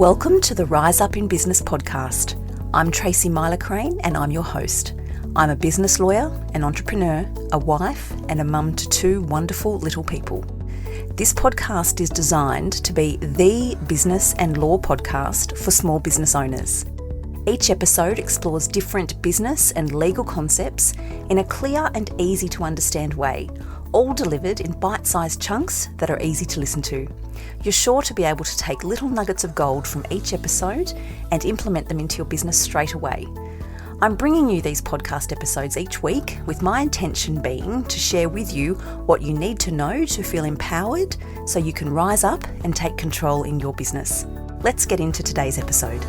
Welcome to the Rise Up in Business podcast. I'm Tracy Myler-Crane and I'm your host. I'm a business lawyer, an entrepreneur, a wife and a mum to two wonderful little people. This podcast is designed to be the business and law podcast for small business owners. Each episode explores different business and legal concepts in a clear and easy to understand way, all delivered in bite-sized chunks that are easy to listen to. You're sure to be able to take little nuggets of gold from each episode and implement them into your business straight away. I'm bringing you these podcast episodes each week with my intention being to share with you what you need to know to feel empowered so you can rise up and take control in your business. Let's get into today's episode.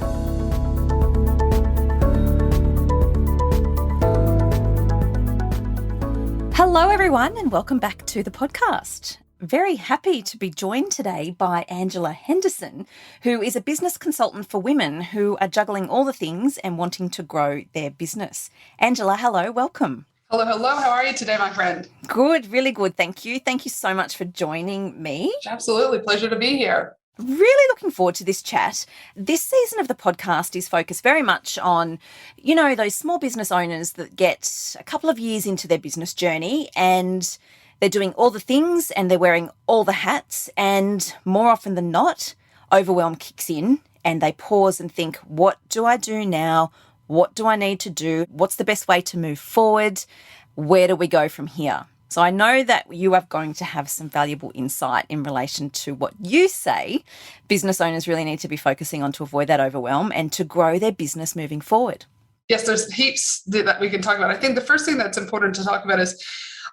Hello everyone and welcome back to the podcast. Very happy to be joined today by Angela Henderson, who is a business consultant for women who are juggling all the things and wanting to grow their business. Angela, hello, welcome. Hello. How are you today, my friend? Good, really good. Thank you. Thank you so much for joining me. Absolutely. Pleasure to be here. Really looking forward to this chat. This season of the podcast is focused very much on, those small business owners that get a couple of years into their business journey and they're doing all the things and they're wearing all the hats, and more often than not, overwhelm kicks in and they pause and think, what do I do now? What do I need to do? What's the best way to move forward? Where do we go from here? So I know that you are going to have some valuable insight in relation to what you say business owners really need to be focusing on to avoid that overwhelm and to grow their business moving forward. Yes, there's heaps that we can talk about. I think the first thing that's important to talk about is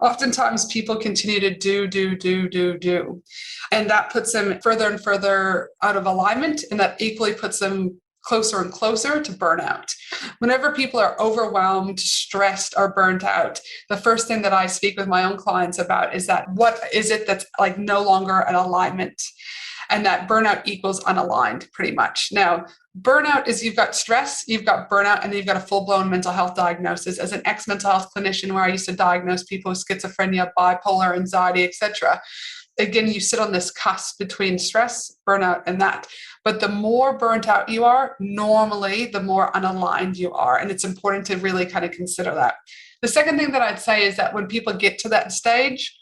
oftentimes people continue to do. And that puts them further and further out of alignment, and that equally puts them closer and closer to burnout. Whenever people are overwhelmed, stressed, or burnt out, the first thing that I speak with my own clients about is that what is it that's like no longer an alignment? And that burnout equals unaligned pretty much. Now, burnout is you've got stress, you've got burnout, and then you've got a full-blown mental health diagnosis. As an ex-mental health clinician where I used to diagnose people with schizophrenia, bipolar, anxiety, etc., again, you sit on this cusp between stress, burnout, and that. But the more burnt out you are, normally, the more unaligned you are. And it's important to really kind of consider that. The second thing that I'd say is that when people get to that stage,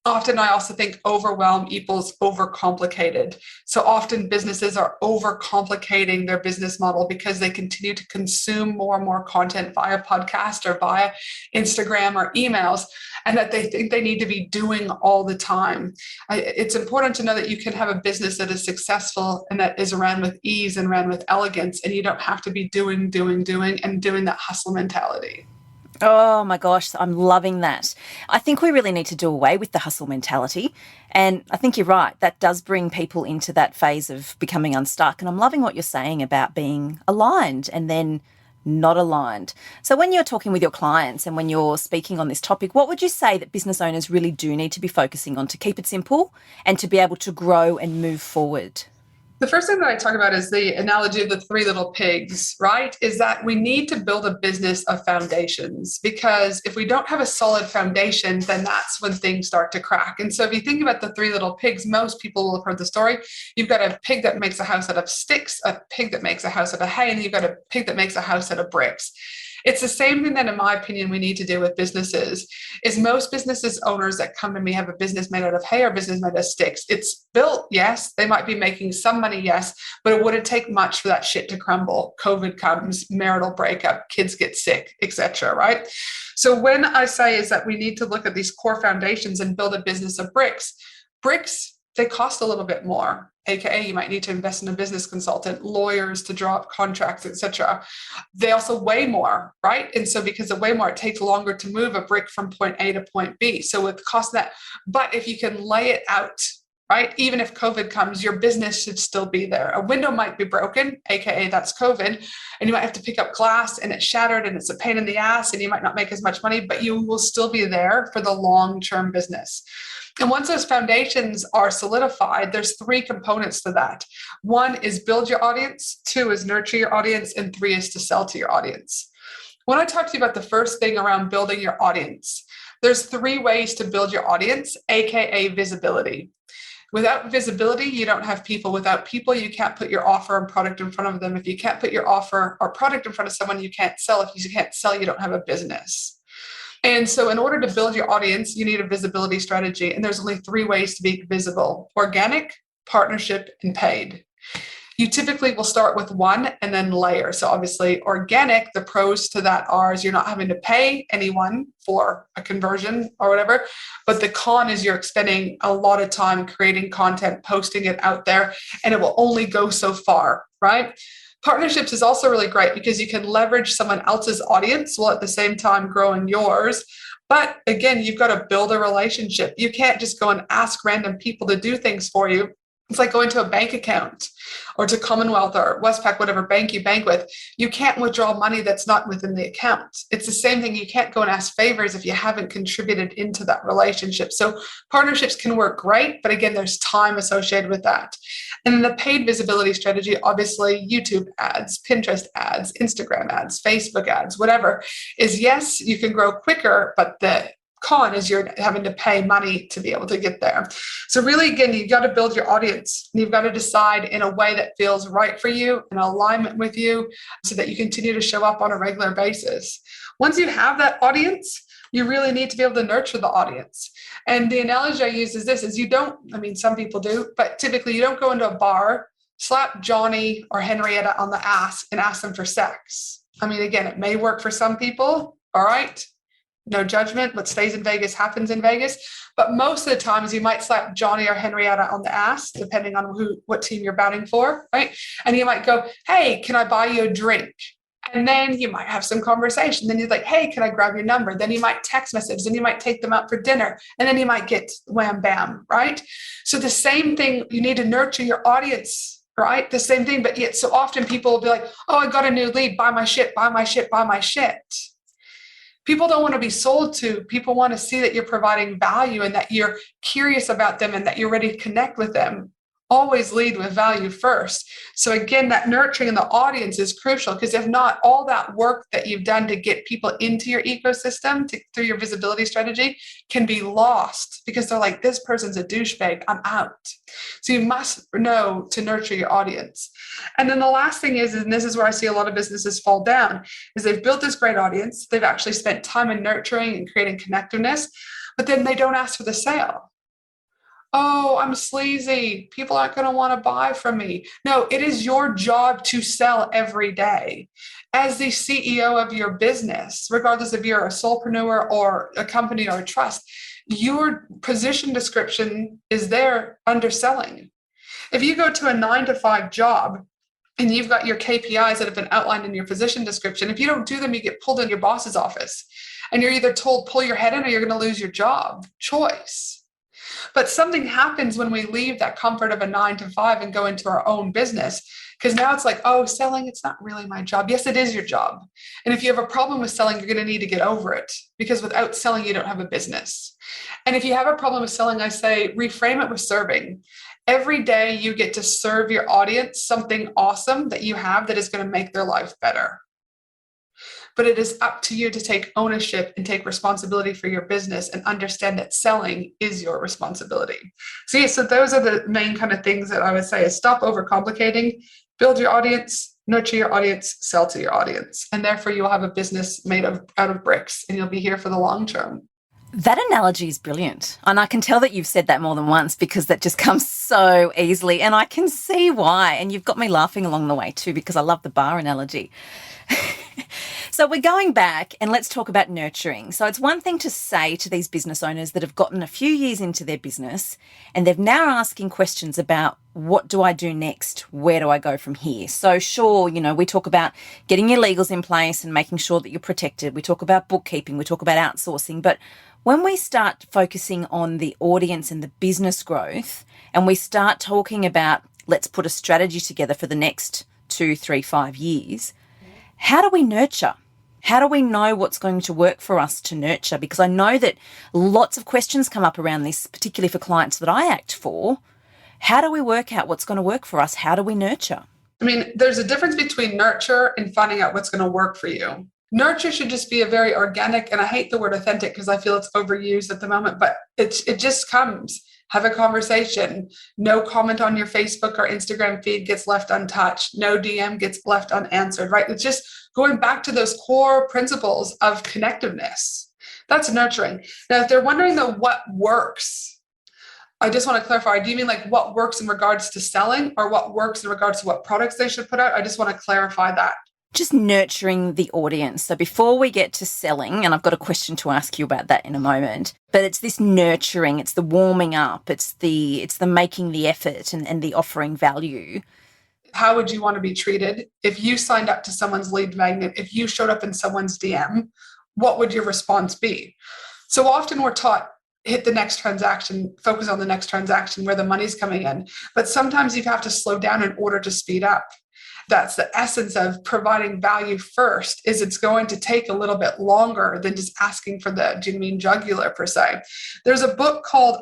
often I also think overwhelm equals overcomplicated. So often businesses are overcomplicating their business model because they continue to consume more and more content via podcast or via Instagram or emails, and that they think they need to be doing all the time. It's important to know that you can have a business that is successful and that is ran with ease and ran with elegance, and you don't have to be doing and doing that hustle mentality. Oh my gosh, I'm loving that. I think we really need to do away with the hustle mentality. And I think you're right. That does bring people into that phase of becoming unstuck. And I'm loving what you're saying about being aligned and then not aligned. So when you're talking with your clients and when you're speaking on this topic, what would you say that business owners really do need to be focusing on to keep it simple and to be able to grow and move forward? The first thing that I talk about is the analogy of the three little pigs, right? Is that we need to build a business of foundations, because if we don't have a solid foundation, then that's when things start to crack. And so if you think about the three little pigs, most people will have heard the story. You've got a pig that makes a house out of sticks, a pig that makes a house out of hay, and you've got a pig that makes a house out of bricks. It's the same thing that, in my opinion, we need to do with businesses. Is most businesses owners that come to me have a business made out of hay or business made out of sticks. It's built, yes. They might be making some money, yes, but it wouldn't take much for that shit to crumble. COVID comes, marital breakup, kids get sick, etc. Right? So when I say is that we need to look at these core foundations and build a business of bricks. Bricks, they cost a little bit more. AKA, you might need to invest in a business consultant, lawyers to draw up contracts, etc. They also weigh more, right? And so because they weigh more, it takes longer to move a brick from point A to point B. So with cost that, but if you can lay it out, right? Even if COVID comes, your business should still be there. A window might be broken, AKA that's COVID, and you might have to pick up glass and it's shattered and it's a pain in the ass and you might not make as much money, but you will still be there for the long-term business. And once those foundations are solidified, there's three components to that. One is build your audience, two is nurture your audience, and three is to sell to your audience. When I talk to you about the first thing around building your audience, there's three ways to build your audience, AKA visibility. Without visibility, you don't have people. Without people, you can't put your offer and product in front of them. If you can't put your offer or product in front of someone, you can't sell. If you can't sell, you don't have a business. And so in order to build your audience, you need a visibility strategy. And there's only 3 ways to be visible: organic, partnership, and paid. You typically will start with one and then layer. So obviously organic, the pros to that are you're not having to pay anyone for a conversion or whatever. But the con is you're spending a lot of time creating content, posting it out there, and it will only go so far, right? Partnerships is also really great because you can leverage someone else's audience while at the same time growing yours. But again, you've got to build a relationship. You can't just go and ask random people to do things for you. It's like going to a bank account or to Commonwealth or Westpac, whatever bank you bank with. You can't withdraw money that's not within the account. It's the same thing. You can't go and ask favors if you haven't contributed into that relationship. So partnerships can work great, but again, there's time associated with that. And then the paid visibility strategy, obviously YouTube ads, Pinterest ads, Instagram ads, Facebook ads, whatever, is yes, you can grow quicker, but the con is you're having to pay money to be able to get there. So really, again, you've got to build your audience. You've got to decide in a way that feels right for you, in alignment with you, so that you continue to show up on a regular basis. Once you have that audience, you really need to be able to nurture the audience. And the analogy I use is this, is you don't, I mean, some people do, but typically you don't go into a bar, slap Johnny or Henrietta on the ass and ask them for sex. I mean, again, it may work for some people, all right? No judgment. What stays in Vegas happens in Vegas. But most of the times you might slap Johnny or Henrietta on the ass, depending on what team you're batting for, right? And you might go, hey, can I buy you a drink? And then you might have some conversation. Then you're like, hey, can I grab your number? Then you might text message. Then you might take them out for dinner. And then you might get wham, bam, right? So the same thing, you need to nurture your audience, right? The same thing. But yet so often people will be like, oh, I got a new lead. Buy my shit, buy my shit, buy my shit. People don't want to be sold to. People want to see that you're providing value and that you're curious about them and that you're ready to connect with them. Always lead with value first. So again, that nurturing in the audience is crucial, because if not, all that work that you've done to get people into your ecosystem through your visibility strategy can be lost because they're like, this person's a douchebag, I'm out. So you must know to nurture your audience. And then the last thing is, and this is where I see a lot of businesses fall down, is they've built this great audience. They've actually spent time in nurturing and creating connectiveness, but then they don't ask for the sale. Oh, I'm sleazy. People aren't going to want to buy from me. No, it is your job to sell every day. As the CEO of your business, regardless if you're a solopreneur or a company or a trust, your position description is there under selling. If you go to a 9-to-5 job and you've got your KPIs that have been outlined in your position description, if you don't do them, you get pulled in your boss's office and you're either told, pull your head in, or you're going to lose your job. Choice. But something happens when we leave that comfort of a 9-to-5 and go into our own business, because now it's like, oh, selling, it's not really my job. Yes, it is your job. And if you have a problem with selling, you're going to need to get over it, because without selling, you don't have a business. And if you have a problem with selling, I say, reframe it with serving. Every day you get to serve your audience something awesome that you have that is going to make their life better. But it is up to you to take ownership and take responsibility for your business and understand that selling is your responsibility. So yeah, so those are the main kind of things that I would say is stop overcomplicating, build your audience, nurture your audience, sell to your audience. And therefore you'll have a business made out of bricks, and you'll be here for the long term. That analogy is brilliant. And I can tell that you've said that more than once, because that just comes so easily. And I can see why. And you've got me laughing along the way too, because I love the bar analogy. So we're going back and let's talk about nurturing. So it's one thing to say to these business owners that have gotten a few years into their business and they're now asking questions about, what do I do next? Where do I go from here? So sure, we talk about getting your legals in place and making sure that you're protected. We talk about bookkeeping. We talk about outsourcing. But when we start focusing on the audience and the business growth, and we start talking about, let's put a strategy together for the next 2, 3, 5 years, how do we nurture? How do we know what's going to work for us to nurture? Because I know that lots of questions come up around this, particularly for clients that I act for. How do we work out what's going to work for us? How do we nurture? I mean, there's a difference between nurture and finding out what's going to work for you. Nurture should just be a very organic, and I hate the word authentic because I feel it's overused at the moment, but it just comes. have a conversation. No comment on your Facebook or Instagram feed gets left untouched. No DM gets left unanswered, right? It's just going back to those core principles of connectiveness. That's nurturing. Now, if they're wondering though, what works, I just want to clarify, do you mean like what works in regards to selling or what works in regards to what products they should put out? I just want to clarify that. Just nurturing the audience. So before we get to selling, and I've got a question to ask you about that in a moment, but it's this nurturing, it's the warming up, it's the making the effort and the offering value. How would you want to be treated if you signed up to someone's lead magnet? If you showed up in someone's DM, what would your response be? So often we're taught, hit the next transaction, focus on the next transaction where the money's coming in. But sometimes you have to slow down in order to speed up. That's the essence of providing value first, is it's going to take a little bit longer than just asking for the genuine jugular per se. There's a book called,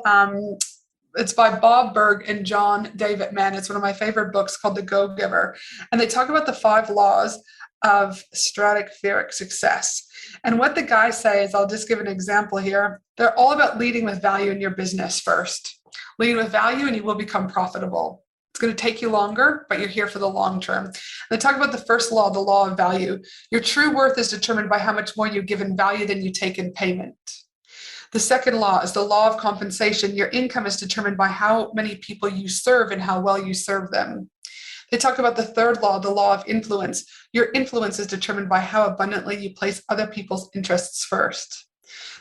it's by Bob Berg and John David Mann. It's one of my favorite books called The Go-Giver. And they talk about the 5 laws of stratospheric success. And what the guys say is, I'll just give an example here. They're all about leading with value in your business first. Lead with value and you will become profitable. It's going to take you longer, but you're here for the long term. They talk about the first law, the law of value. Your true worth is determined by how much more you give in value than you take in payment. The second law is the law of compensation. Your income is determined by how many people you serve and how well you serve them. They talk about the third law, the law of influence. Your influence is determined by how abundantly you place other people's interests first.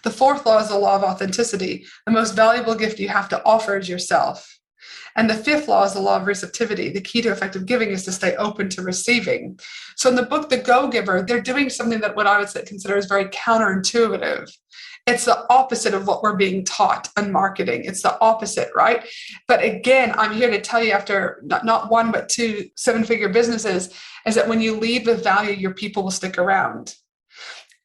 The fourth law is the law of authenticity. The most valuable gift you have to offer is yourself. And the fifth law is the law of receptivity. The key to effective giving is to stay open to receiving. So in the book, The Go-Giver, they're doing something that what I would consider is very counterintuitive. It's the opposite of what we're being taught in marketing. It's the opposite, right? But again, I'm here to tell you, after not one, but 2 7-figure businesses, is that when you lead with value, your people will stick around.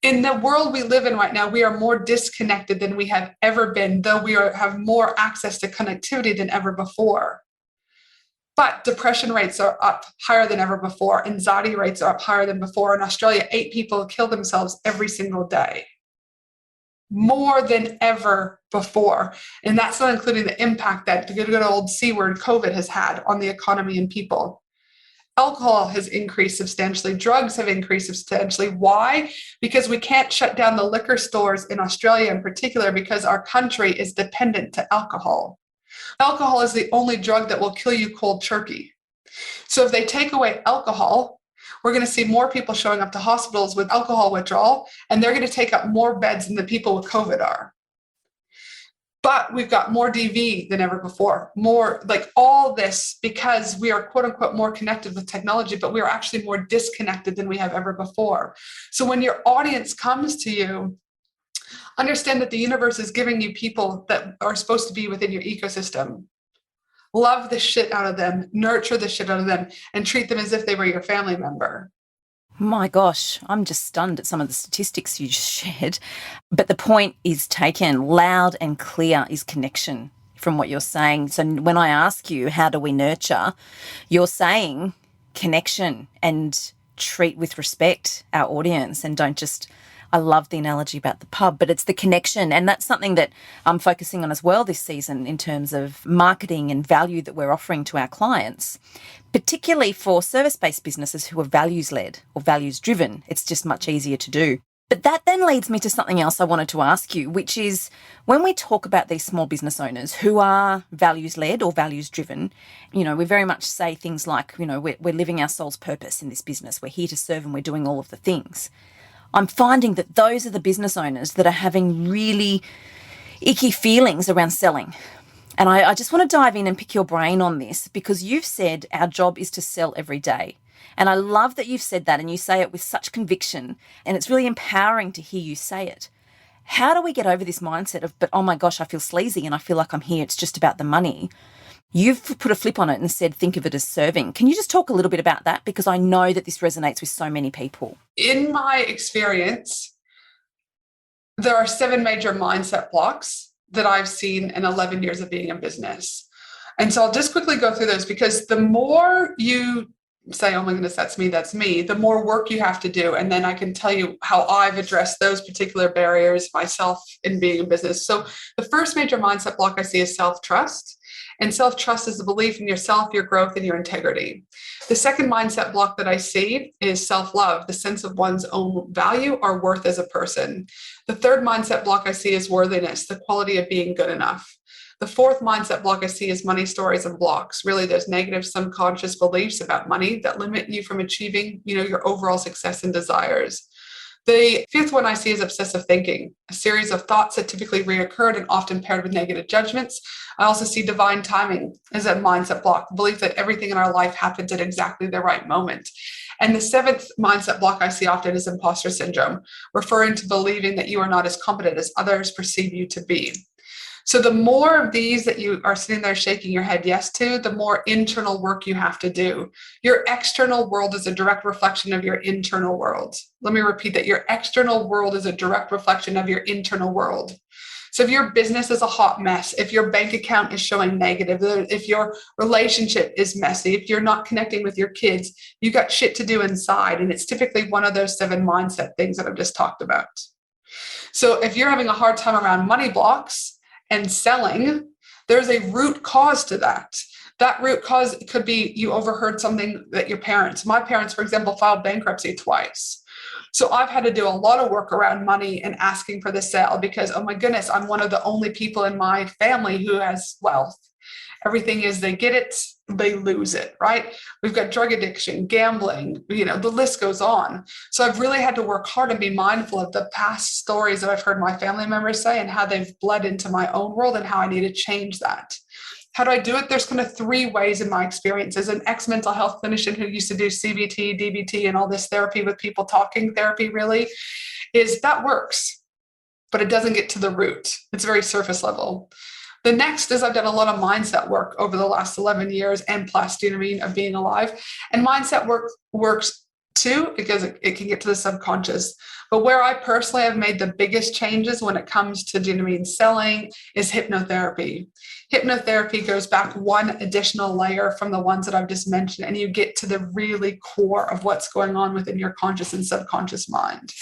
In the world we live in right now, we are more disconnected than we have ever been, though we have more access to connectivity than ever before. But depression rates are up higher than ever before. Anxiety rates are up higher than before. In Australia, 8 people kill themselves every single day. More than ever before. And that's not including the impact that the good old C word COVID has had on the economy and people. Alcohol has increased substantially. Drugs have increased substantially. Why? Because we can't shut down the liquor stores in Australia in particular because our country is dependent to alcohol. Alcohol is the only drug that will kill you cold turkey. So if they take away alcohol, we're going to see more people showing up to hospitals with alcohol withdrawal, and they're going to take up more beds than the people with COVID are. But we've got more DV than ever before, more like all this because we are quote unquote more connected with technology, but we are actually more disconnected than we have ever before. So when your audience comes to you, understand that the universe is giving you people that are supposed to be within your ecosystem. Love the shit out of them, nurture the shit out of them, and treat them as if they were your family member. My gosh, I'm just stunned at some of the statistics you just shared. But the point is taken. Loud and clear is connection from what you're saying. So when I ask you, how do we nurture, you're saying connection and treat with respect our audience and don't just, I love the analogy about the pub, but it's the connection. And that's something that I'm focusing on as well this season in terms of marketing and value that we're offering to our clients, particularly for service-based businesses who are values-led or values-driven. It's just much easier to do. But that then leads me to something else I wanted to ask you, which is when we talk about these small business owners who are values-led or values-driven, we very much say things like, we're living our soul's purpose in this business. We're here to serve and we're doing all of the things. I'm finding that those are the business owners that are having really icky feelings around selling. And I just want to dive in and pick your brain on this because you've said our job is to sell every day. And I love that you've said that and you say it with such conviction and it's really empowering to hear you say it. How do we get over this mindset of, but oh my gosh, I feel sleazy and I feel like I'm here, it's just about the money? You've put a flip on it and said, think of it as serving. Can you just talk a little bit about that? Because I know that this resonates with so many people. In my experience, there are 7 major mindset blocks that I've seen in 11 years of being in business. And so I'll just quickly go through those because the more you say, oh my goodness, that's me, the more work you have to do. And then I can tell you how I've addressed those particular barriers myself in being in business. So the first major mindset block I see is self-trust. And self-trust is the belief in yourself, your growth, and your integrity. The second mindset block that I see is self-love, the sense of one's own value or worth as a person. The third mindset block I see is worthiness, the quality of being good enough. The fourth mindset block I see is money stories and blocks. Really, there's negative subconscious beliefs about money that limit you from achieving, your overall success and desires. The fifth one I see is obsessive thinking, a series of thoughts that typically reoccurred and often paired with negative judgments. I also see divine timing as a mindset block, the belief that everything in our life happens at exactly the right moment. And the seventh mindset block I see often is imposter syndrome, referring to believing that you are not as competent as others perceive you to be. So the more of these that you are sitting there shaking your head yes to, the more internal work you have to do. Your external world is a direct reflection of your internal world. Let me repeat that. Your external world is a direct reflection of your internal world. So if your business is a hot mess, if your bank account is showing negative, if your relationship is messy, if you're not connecting with your kids, you got shit to do inside. And it's typically one of those 7 mindset things that I've just talked about. So if you're having a hard time around money blocks, and selling, there's a root cause to that. That root cause could be you overheard something that my parents, for example, filed bankruptcy twice. So I've had to do a lot of work around money and asking for the sale because, oh my goodness, I'm one of the only people in my family who has wealth. Everything is they get it, they lose it, right? We've got drug addiction, gambling, the list goes on. So I've really had to work hard and be mindful of the past stories that I've heard my family members say and how they've bled into my own world and how I need to change that. How do I do it? There's kind of 3 ways in my experience. As an ex-mental health clinician who used to do CBT, DBT, and all this therapy with people talking therapy really, is that works, but it doesn't get to the root. It's very surface level. The next is I've done a lot of mindset work over the last 11 years and plus, of being alive. And mindset work works too, because it can get to the subconscious. But where I personally have made the biggest changes when it comes to, selling is hypnotherapy. Hypnotherapy goes back one additional layer from the ones that I've just mentioned, and you get to the really core of what's going on within your conscious and subconscious mind.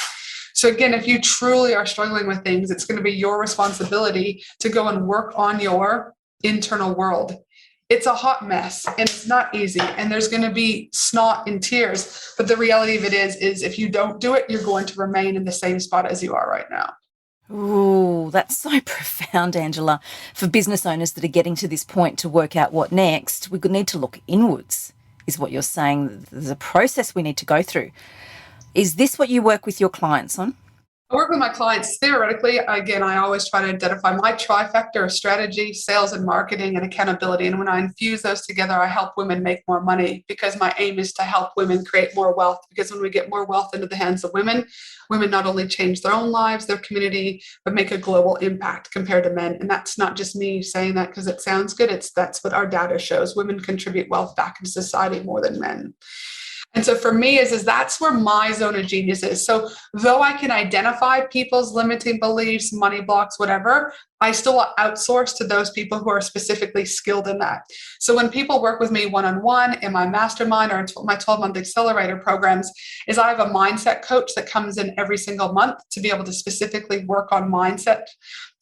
So again, if you truly are struggling with things, it's going to be your responsibility to go and work on your internal world. It's a hot mess and it's not easy. And there's going to be snot and tears. But the reality of it is if you don't do it, you're going to remain in the same spot as you are right now. Ooh, that's so profound, Angela. For business owners that are getting to this point to work out what next, we need to look inwards, is what you're saying. There's a process we need to go through. Is this what you work with your clients on? I work with my clients theoretically. Again, I always try to identify my trifecta of strategy, sales, and marketing and accountability. And when I infuse those together, I help women make more money because my aim is to help women create more wealth. Because when we get more wealth into the hands of women not only change their own lives, their community, but make a global impact compared to men. And that's not just me saying that because it sounds good. That's what our data shows. Women contribute wealth back into society more than men. And so for me is that's where my zone of genius is. So though I can identify people's limiting beliefs, money blocks, whatever, I still outsource to those people who are specifically skilled in that. So when people work with me one-on-one in my mastermind or in my 12-month accelerator programs, is I have a mindset coach that comes in every single month to be able to specifically work on mindset.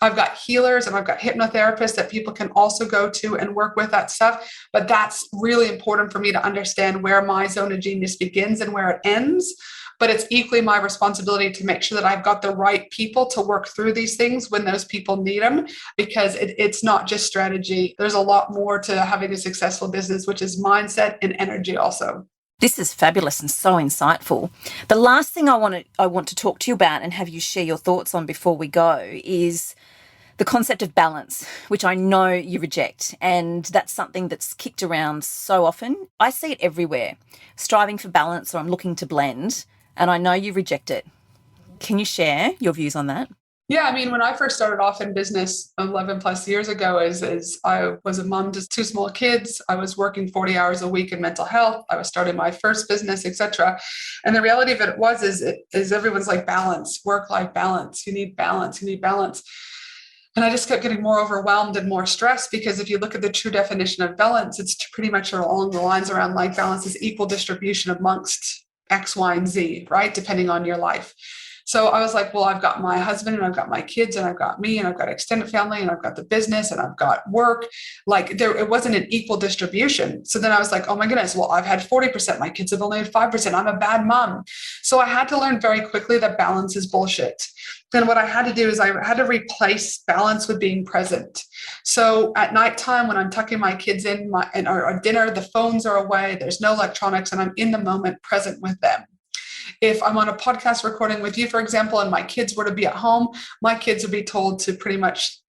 I've got healers and I've got hypnotherapists that people can also go to and work with that stuff. But that's really important for me to understand where my zone of genius begins and where it ends. But it's equally my responsibility to make sure that I've got the right people to work through these things when those people need them, because it's not just strategy. There's a lot more to having a successful business, which is mindset and energy also. This is fabulous and so insightful. The last thing I want to talk to you about and have you share your thoughts on before we go is the concept of balance, which I know you reject. And that's something that's kicked around so often. I see it everywhere, striving for balance or I'm looking to blend. And I know you reject it. Can you share your views on that? Yeah, I mean, when I first started off in business 11 plus years ago, as I was a mom to 2 small kids, I was working 40 hours a week in mental health. I was starting my first business, etc. And the reality of it is everyone's like balance, work-life balance. You need balance. You need balance. And I just kept getting more overwhelmed and more stressed, because if you look at the true definition of balance, it's pretty much along the lines around like balance is equal distribution amongst X, Y, and Z, right? Depending on your life. So I was like, well, I've got my husband and I've got my kids and I've got me and I've got extended family and I've got the business and I've got work. Like it wasn't an equal distribution. So then I was like, oh my goodness, well, I've had 40%. My kids have only had 5%. I'm a bad mom. So I had to learn very quickly that balance is bullshit. Then what I had to do is I had to replace balance with being present. So at nighttime, when I'm tucking my kids in or dinner, the phones are away, there's no electronics, and I'm in the moment present with them. If I'm on a podcast recording with you, for example, and my kids were to be at home, my kids would be told to pretty much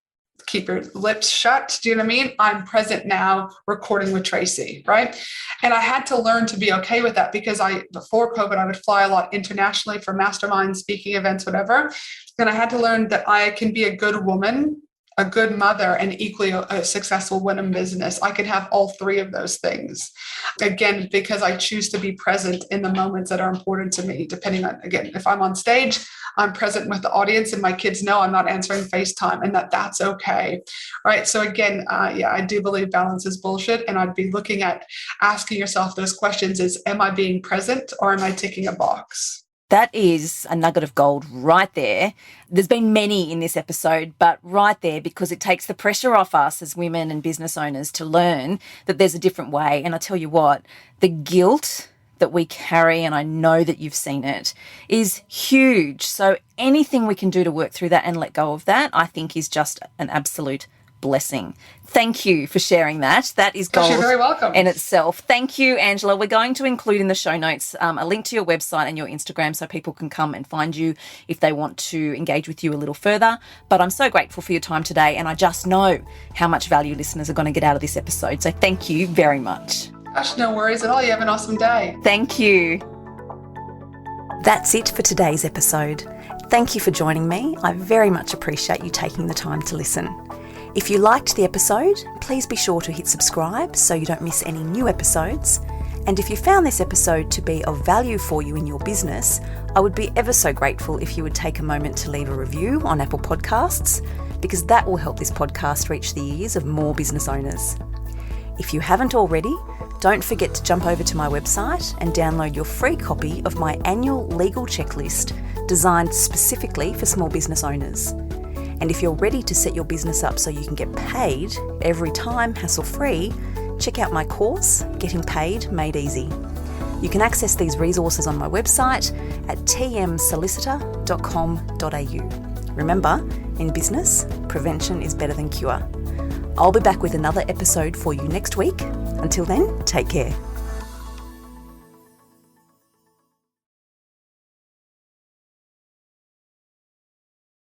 keep your lips shut. Do you know what I mean? I'm present now recording with Tracy, right? And I had to learn to be okay with that, because before COVID, I would fly a lot internationally for masterminds, speaking events, whatever. And I had to learn that I can be a good woman, a good mother, and equally a successful woman in business. I can have all three of those things. Again, because I choose to be present in the moments that are important to me, depending on, again, if I'm on stage, I'm present with the audience, and my kids know I'm not answering FaceTime, and that's okay. Right. So again, I do believe balance is bullshit. And I'd be looking at asking yourself those questions is, am I being present or am I ticking a box? That is a nugget of gold right there. There's been many in this episode, but right there, because it takes the pressure off us as women and business owners to learn that there's a different way. And I tell you what, the guilt that we carry, and I know that you've seen it, is huge. So anything we can do to work through that and let go of that, I think is just an absolute blessing. Thank you for sharing that. That is gold. You're very welcome. In itself. Thank you, Angela. We're going to include in the show notes a link to your website and your Instagram so people can come and find you if they want to engage with you a little further. But I'm so grateful for your time today, and I just know how much value listeners are going to get out of this episode. So thank you very much. Gosh, no worries at all. You have an awesome day. Thank you. That's it for today's episode. Thank you for joining me. I very much appreciate you taking the time to listen. If you liked the episode, please be sure to hit subscribe so you don't miss any new episodes. And if you found this episode to be of value for you in your business, I would be ever so grateful if you would take a moment to leave a review on Apple Podcasts, because that will help this podcast reach the ears of more business owners. If you haven't already, don't forget to jump over to my website and download your free copy of my annual legal checklist designed specifically for small business owners. And if you're ready to set your business up so you can get paid every time hassle-free, check out my course, Getting Paid Made Easy. You can access these resources on my website at tmsolicitor.com.au. Remember, in business, prevention is better than cure. I'll be back with another episode for you next week. Until then, take care.